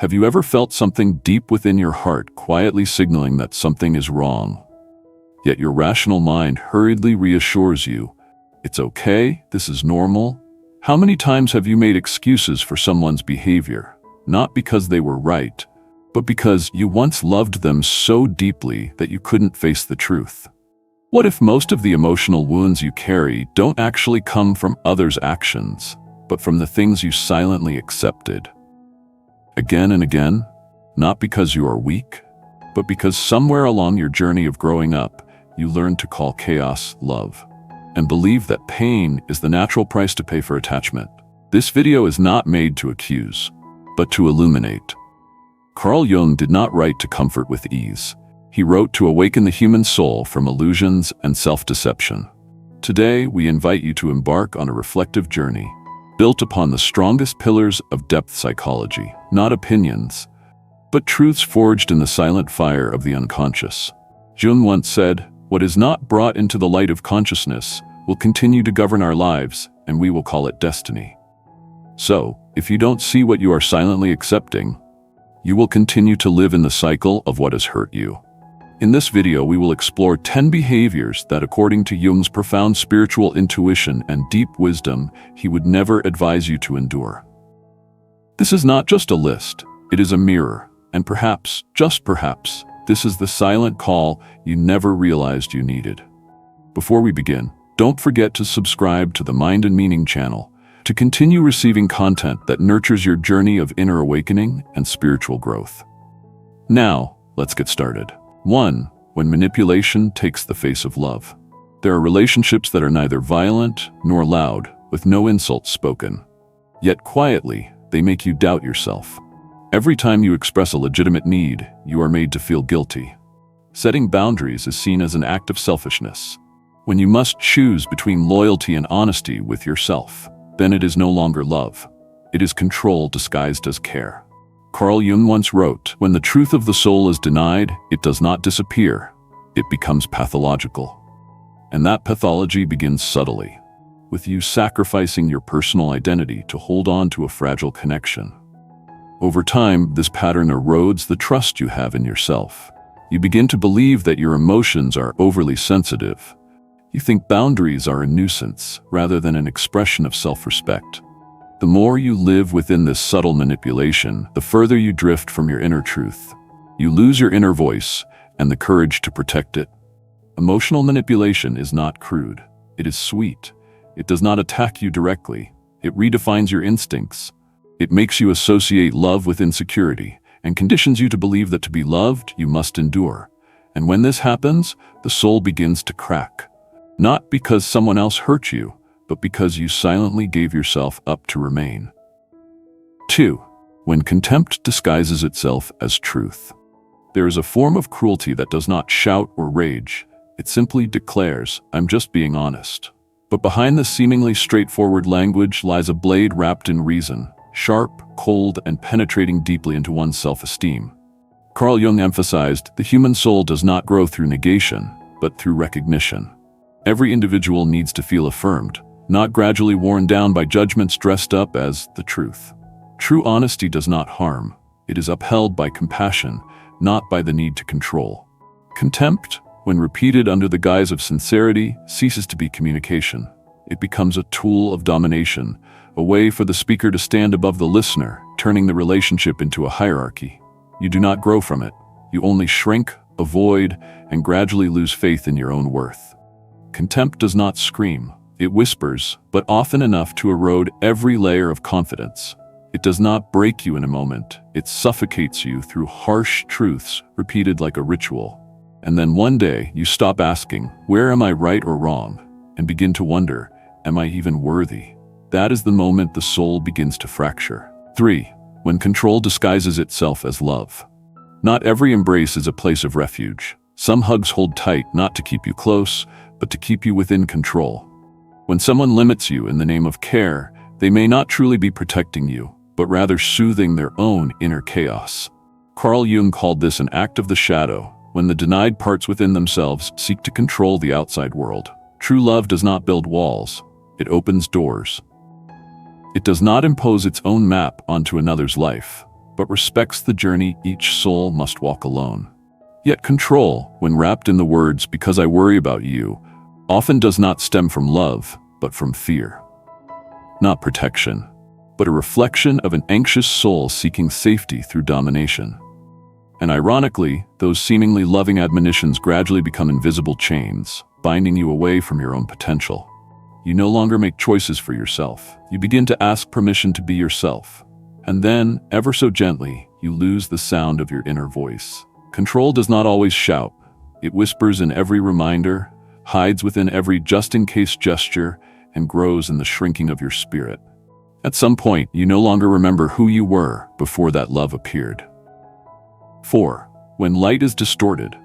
Have you ever felt something deep within your heart quietly signaling that something is wrong? Yet your rational mind hurriedly reassures you, it's okay, this is normal. How many times have you made excuses for someone's behavior, not because they were right, but because you once loved them so deeply that you couldn't face the truth? What if most of the emotional wounds you carry don't actually come from others' actions, but from the things you silently accepted? Again and again, not because you are weak, but because somewhere along your journey of growing up, you learned to call chaos love, and believe that pain is the natural price to pay for attachment. This video is not made to accuse, but to illuminate. Carl Jung did not write to comfort with ease. He wrote to awaken the human soul from illusions and self-deception. Today, we invite you to embark on a reflective journey, built upon the strongest pillars of depth psychology, not opinions, but truths forged in the silent fire of the unconscious. Jung once said, "What is not brought into the light of consciousness will continue to govern our lives, and we will call it destiny." So, if you don't see what you are silently accepting, you will continue to live in the cycle of what has hurt you. In this video, we will explore 10 behaviors that, according to Jung's profound spiritual intuition and deep wisdom, he would never advise you to endure. This is not just a list, it is a mirror, and perhaps, just perhaps, this is the silent call you never realized you needed. Before we begin, don't forget to subscribe to the Mind and Meaning channel to continue receiving content that nurtures your journey of inner awakening and spiritual growth. Now, let's get started. 1. When manipulation takes the face of love. There are relationships that are neither violent nor loud, with no insults spoken. Yet quietly, they make you doubt yourself. Every time you express a legitimate need, you are made to feel guilty. Setting boundaries is seen as an act of selfishness. When you must choose between loyalty and honesty with yourself, then it is no longer love. It is control disguised as care. Carl Jung once wrote, "When the truth of the soul is denied, it does not disappear. It becomes pathological." And that pathology begins subtly, with you sacrificing your personal identity to hold on to a fragile connection. Over time, this pattern erodes the trust you have in yourself. You begin to believe that your emotions are overly sensitive. You think boundaries are a nuisance rather than an expression of self-respect. The more you live within this subtle manipulation, the further you drift from your inner truth. You lose your inner voice and the courage to protect it. Emotional manipulation is not crude. It is sweet. It does not attack you directly. It redefines your instincts. It makes you associate love with insecurity and conditions you to believe that to be loved, you must endure. And when this happens, the soul begins to crack. Not because someone else hurt you, but because you silently gave yourself up to remain. 2. When contempt disguises itself as truth. There is a form of cruelty that does not shout or rage. It simply declares, "I'm just being honest." But behind this seemingly straightforward language lies a blade wrapped in reason, sharp, cold, and penetrating deeply into one's self-esteem. Carl Jung emphasized, the human soul does not grow through negation, but through recognition. Every individual needs to feel affirmed, not gradually worn down by judgments dressed up as the truth. True honesty does not harm. It is upheld by compassion, not by the need to control. Contempt, when repeated under the guise of sincerity, ceases to be communication. It becomes a tool of domination, a way for the speaker to stand above the listener, turning the relationship into a hierarchy. You do not grow from it. You only shrink, avoid, and gradually lose faith in your own worth. Contempt does not scream. It whispers, but often enough to erode every layer of confidence. It does not break you in a moment. It suffocates you through harsh truths repeated like a ritual. And then one day, you stop asking, "Where am I right or wrong?" and begin to wonder, "Am I even worthy?" That is the moment the soul begins to fracture. 3. When control disguises itself as love. Not every embrace is a place of refuge. Some hugs hold tight not to keep you close, but to keep you within control. When someone limits you in the name of care, they may not truly be protecting you, but rather soothing their own inner chaos. Carl Jung called this an act of the shadow, when the denied parts within themselves seek to control the outside world. True love does not build walls, it opens doors. It does not impose its own map onto another's life. but respects the journey each soul must walk alone. Yet control, when wrapped in the words "because I worry about you," often does not stem from love, but from fear. Not protection, but a reflection of an anxious soul seeking safety through domination. And ironically, those seemingly loving admonitions gradually become invisible chains, binding you away from your own potential. You no longer make choices for yourself. You begin to ask permission to be yourself. And then, ever so gently, you lose the sound of your inner voice. Control does not always shout. It whispers in every reminder, hides within every just-in-case gesture, and grows in the shrinking of your spirit. At some point, you no longer remember who you were before that love appeared. 4. When light is distorted,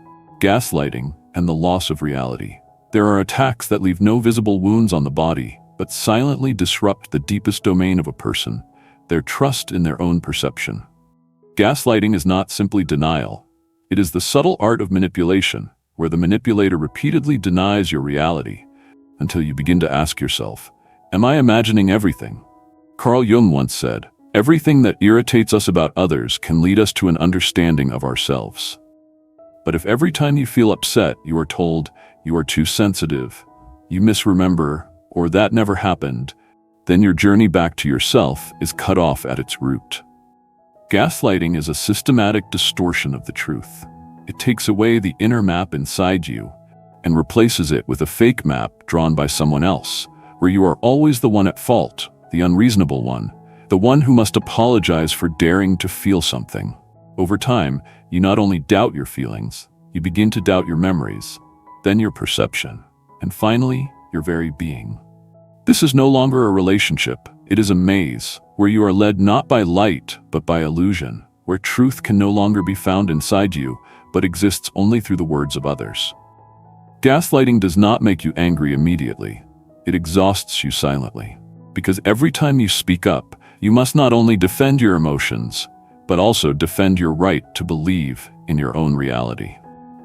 gaslighting, and the loss of reality. There are attacks that leave no visible wounds on the body, but silently disrupt the deepest domain of a person, their trust in their own perception. Gaslighting is not simply denial. It is the subtle art of manipulation, where the manipulator repeatedly denies your reality, until you begin to ask yourself, "Am I imagining everything?" Carl Jung once said, "Everything that irritates us about others can lead us to an understanding of ourselves." But if every time you feel upset, you are told, "You are too sensitive, you misremember," or "that never happened," then your journey back to yourself is cut off at its root. Gaslighting is a systematic distortion of the truth. It takes away the inner map inside you and replaces it with a fake map drawn by someone else, where you are always the one at fault, the unreasonable one, the one who must apologize for daring to feel something. Over time, you not only doubt your feelings, you begin to doubt your memories, then your perception, and finally, your very being. This is no longer a relationship, it is a maze, where you are led not by light, but by illusion, where truth can no longer be found inside you, but exists only through the words of others. Gaslighting does not make you angry immediately. It exhausts you silently. Because every time you speak up, you must not only defend your emotions, but also defend your right to believe in your own reality.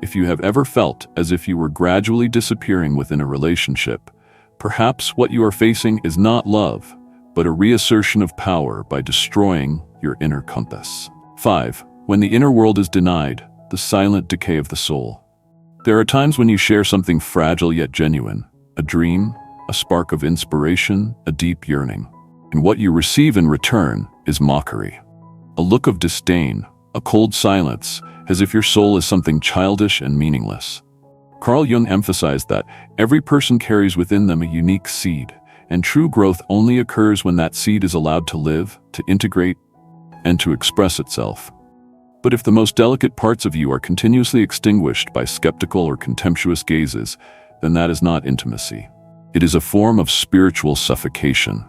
If you have ever felt as if you were gradually disappearing within a relationship, perhaps what you are facing is not love, but a reassertion of power by destroying your inner compass. 5. When the inner world is denied, the silent decay of the soul. There are times when you share something fragile yet genuine, a dream, a spark of inspiration, a deep yearning. And what you receive in return is mockery. A look of disdain, a cold silence, as if your soul is something childish and meaningless. Carl Jung emphasized that every person carries within them a unique seed, and true growth only occurs when that seed is allowed to live, to integrate, and to express itself. But if the most delicate parts of you are continuously extinguished by skeptical or contemptuous gazes, then that is not intimacy. It is a form of spiritual suffocation.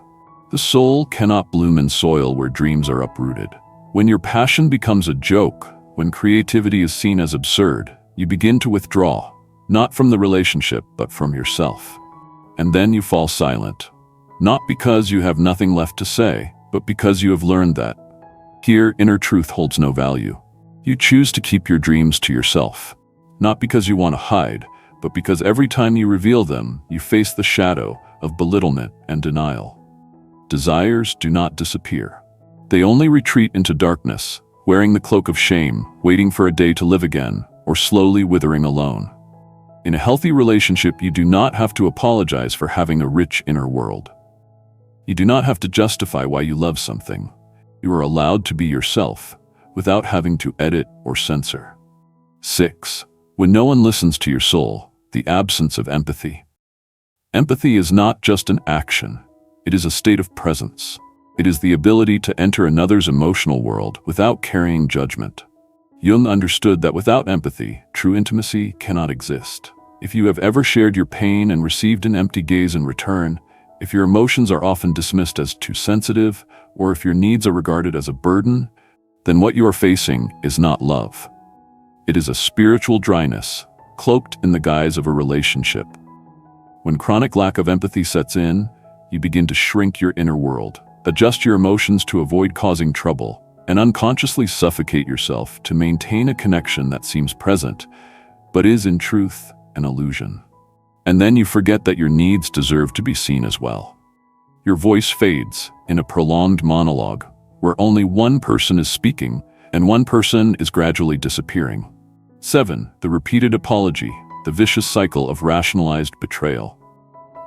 The soul cannot bloom in soil where dreams are uprooted. When your passion becomes a joke, when creativity is seen as absurd, you begin to withdraw, not from the relationship, but from yourself. And then you fall silent, not because you have nothing left to say, but because you have learned that here inner truth holds no value. You choose to keep your dreams to yourself, not because you want to hide, but because every time you reveal them, you face the shadow of belittlement and denial. Desires do not disappear. They only retreat into darkness, wearing the cloak of shame, waiting for a day to live again, or slowly withering alone. In a healthy relationship, you do not have to apologize for having a rich inner world. You do not have to justify why you love something. You are allowed to be yourself, without having to edit or censor. 6. When no one listens to your soul, the absence of empathy. Empathy is not just an action. It is a state of presence. It is the ability to enter another's emotional world without carrying judgment. Jung understood that without empathy, true intimacy cannot exist. If you have ever shared your pain and received an empty gaze in return, if your emotions are often dismissed as too sensitive, or if your needs are regarded as a burden, then what you are facing is not love. It is a spiritual dryness, cloaked in the guise of a relationship. When chronic lack of empathy sets in, you begin to shrink your inner world, adjust your emotions to avoid causing trouble, and unconsciously suffocate yourself to maintain a connection that seems present, but is in truth an illusion. And then you forget that your needs deserve to be seen as well. Your voice fades in a prolonged monologue, where only one person is speaking and one person is gradually disappearing. 7. The repeated apology, the vicious cycle of rationalized betrayal.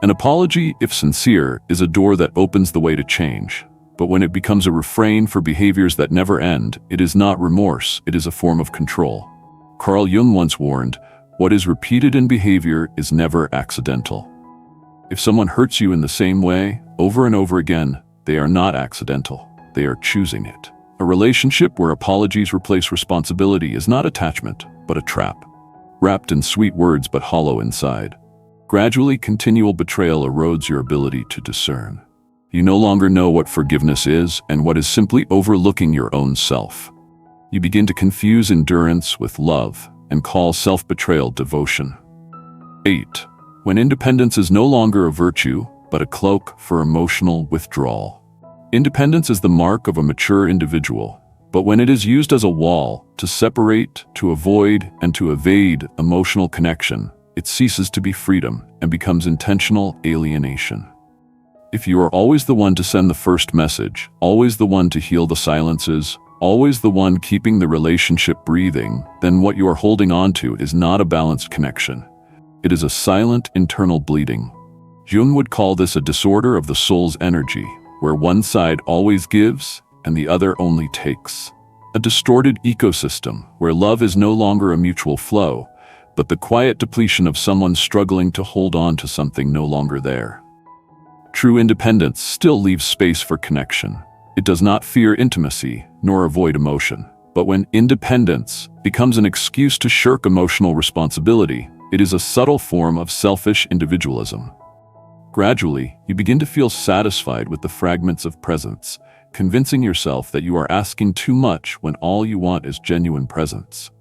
An apology, if sincere, is a door that opens the way to change. But when it becomes a refrain for behaviors that never end, it is not remorse, it is a form of control. Carl Jung once warned, "What is repeated in behavior is never accidental." If someone hurts you in the same way, over and over again, they are not accidental. They are choosing it. A relationship where apologies replace responsibility is not attachment, but a trap. Wrapped in sweet words but hollow inside. Gradually, continual betrayal erodes your ability to discern. You no longer know what forgiveness is and what is simply overlooking your own self. You begin to confuse endurance with love and call self-betrayal devotion. 8. When independence is no longer a virtue, but a cloak for emotional withdrawal. Independence is the mark of a mature individual, but when it is used as a wall to separate, to avoid, and to evade emotional connection, it ceases to be freedom and becomes intentional alienation. If you are always the one to send the first message, always the one to heal the silences, always the one keeping the relationship breathing, then what you are holding on to is not a balanced connection. It is a silent internal bleeding. Jung would call this a disorder of the soul's energy, where one side always gives and the other only takes. A distorted ecosystem, where love is no longer a mutual flow, but the quiet depletion of someone struggling to hold on to something no longer there. True independence still leaves space for connection. It does not fear intimacy, nor avoid emotion. But when independence becomes an excuse to shirk emotional responsibility, it is a subtle form of selfish individualism. Gradually, you begin to feel satisfied with the fragments of presence, convincing yourself that you are asking too much when all you want is genuine presence.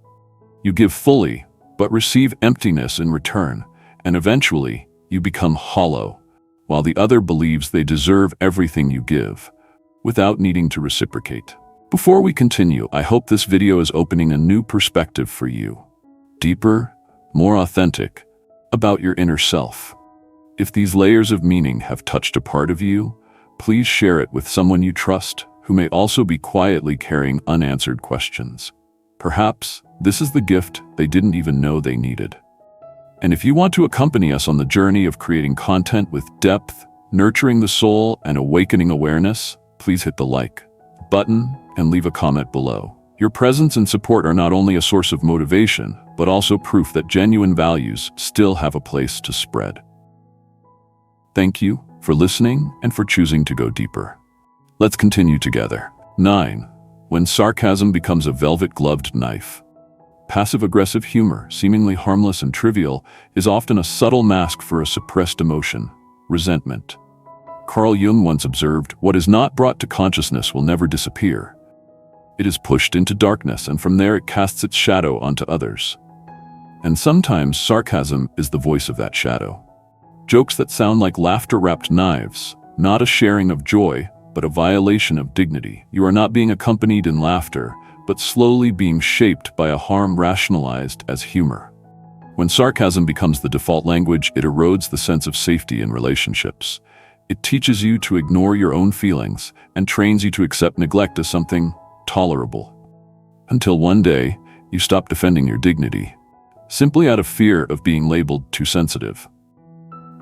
You give fully, but receive emptiness in return, and eventually, you become hollow, while the other believes they deserve everything you give, without needing to reciprocate. Before we continue, I hope this video is opening a new perspective for you. Deeper, more authentic, about your inner self. If these layers of meaning have touched a part of you, please share it with someone you trust, who may also be quietly carrying unanswered questions. Perhaps this is the gift they didn't even know they needed. And if you want to accompany us on the journey of creating content with depth, nurturing the soul, and awakening awareness, please hit the like button and leave a comment below. Your presence and support are not only a source of motivation, but also proof that genuine values still have a place to spread. Thank you for listening and for choosing to go deeper. Let's continue together. 9. When sarcasm becomes a velvet-gloved knife. Passive-aggressive humor, seemingly harmless and trivial, is often a subtle mask for a suppressed emotion, resentment. Carl Jung once observed, "What is not brought to consciousness will never disappear. It is pushed into darkness, and from there it casts its shadow onto others." And sometimes sarcasm is the voice of that shadow. Jokes that sound like laughter-wrapped knives, not a sharing of joy, but a violation of dignity. You are not being accompanied in laughter, but slowly being shaped by a harm rationalized as humor. When sarcasm becomes the default language, it erodes the sense of safety in relationships. It teaches you to ignore your own feelings and trains you to accept neglect as something tolerable. Until one day, you stop defending your dignity, simply out of fear of being labeled too sensitive.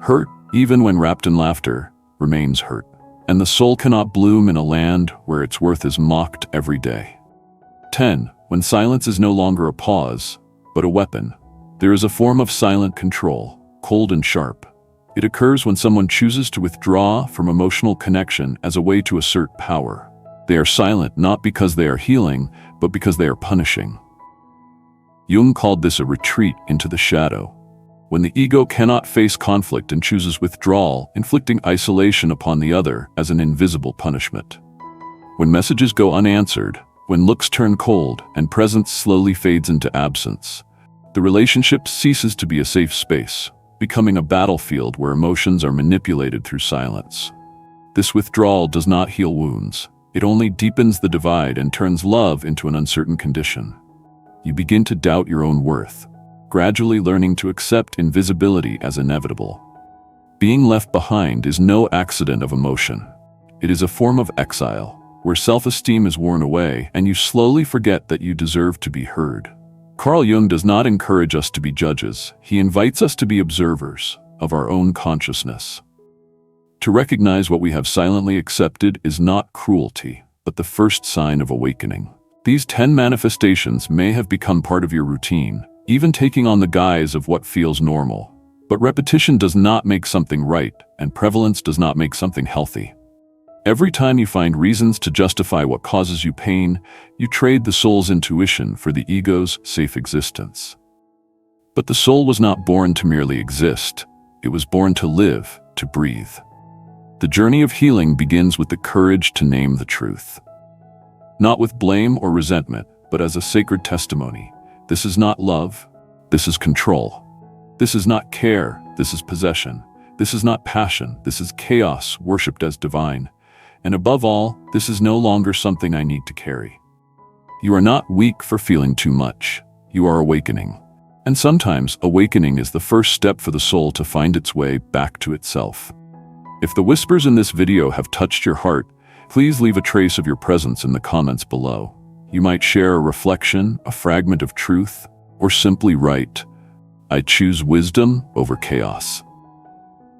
Hurt, even when wrapped in laughter, remains hurt, and the soul cannot bloom in a land where its worth is mocked every day. 10. When silence is no longer a pause, but a weapon. There is a form of silent control, cold and sharp. It occurs when someone chooses to withdraw from emotional connection as a way to assert power. They are silent not because they are healing, but because they are punishing. Jung called this a retreat into the shadow. When the ego cannot face conflict and chooses withdrawal, inflicting isolation upon the other as an invisible punishment. When messages go unanswered, when looks turn cold and presence slowly fades into absence, the relationship ceases to be a safe space, becoming a battlefield where emotions are manipulated through silence. This withdrawal does not heal wounds. It only deepens the divide and turns love into an uncertain condition. You begin to doubt your own worth, gradually learning to accept invisibility as inevitable. Being left behind is no accident of emotion. It is a form of exile, where self-esteem is worn away and you slowly forget that you deserve to be heard. Carl Jung does not encourage us to be judges. He invites us to be observers of our own consciousness. To recognize what we have silently accepted is not cruelty, but the first sign of awakening. These 10 manifestations may have become part of your routine, even taking on the guise of what feels normal. But repetition does not make something right, and prevalence does not make something healthy. Every time you find reasons to justify what causes you pain, you trade the soul's intuition for the ego's safe existence. But the soul was not born to merely exist. It was born to live, to breathe. The journey of healing begins with the courage to name the truth. Not with blame or resentment, but as a sacred testimony. This is not love, this is control. This is not care, this is possession. This is not passion, this is chaos worshipped as divine. And above all, this is no longer something I need to carry. You are not weak for feeling too much. You are awakening. And sometimes, awakening is the first step for the soul to find its way back to itself. If the whispers in this video have touched your heart, please leave a trace of your presence in the comments below. You might share a reflection, a fragment of truth, or simply write, "I choose wisdom over chaos."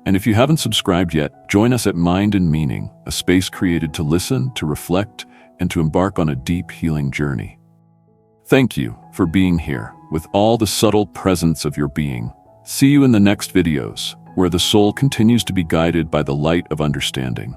And if you haven't subscribed yet, join us at Mind and Meaning, a space created to listen, to reflect, and to embark on a deep healing journey. Thank you for being here with all the subtle presence of your being. See you in the next videos, where the soul continues to be guided by the light of understanding.